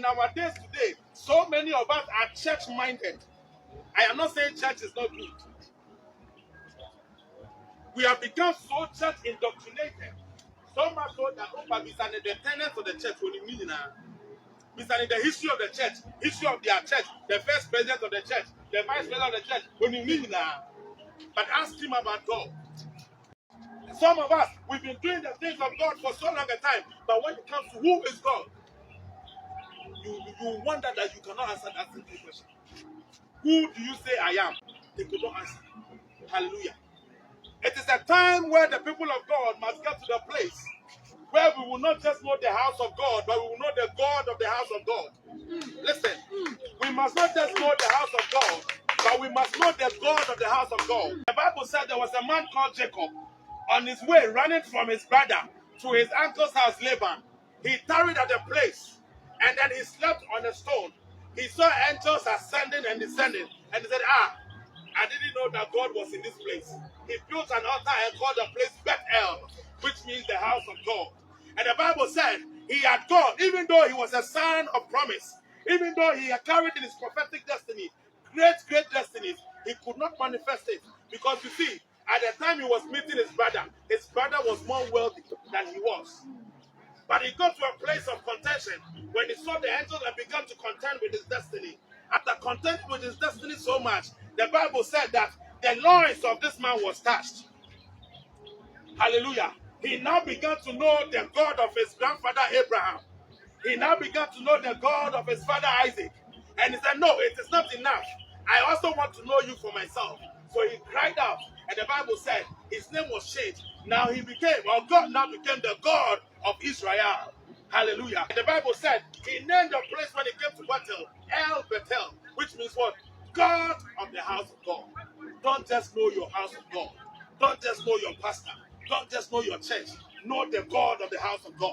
in our days today, so many of us are church-minded. I am not saying church is not good. We have become so church indoctrinated. So much so that the tenants of the church when you mean now. The history of the church, history of their church, the first president of the church, the vice president of the church, when you mean now. But ask him about God. Some of us, we've been doing the things of God for so long a time, but when it comes to who is God, you wonder that you cannot answer that simple question. Who do you say I am? They could not answer. Hallelujah. It is a time where the people of God must get to the place where we will not just know the house of God, but we will know the God of the house of God. Listen, we must not just know the house of God, but we must know the God of the house of God. The Bible said there was a man called Jacob on his way running from his brother to his uncle's house, Laban. He tarried at a place and then he slept on a stone. He saw angels ascending and descending, and he said, I didn't know that God was in this place. He built an altar and called the place Bethel, which means the house of God. And the Bible said he had gone, even though he was a son of promise, even though he had carried in his prophetic destiny, great destinies, he could not manifest it. Because you see, at the time he was meeting his brother was more wealthy than he was. But he got to a place of contention when he saw the angels and began to contend with his destiny. After contending with his destiny so much, the Bible said that the loins of this man was touched. Hallelujah. He now began to know the God of his grandfather Abraham. He now began to know the God of his father Isaac. And he said, no, it is not enough. I also want to know you for myself. So he cried out, and the Bible said his name was changed. Now God now became the God of Israel. Hallelujah. And the Bible said he named the place when he came to Bethel, El Bethel, which means what? God of the house of God. Don't just know your house of God. Don't just know your pastor. Don't just know your church. Know the God of the house of God.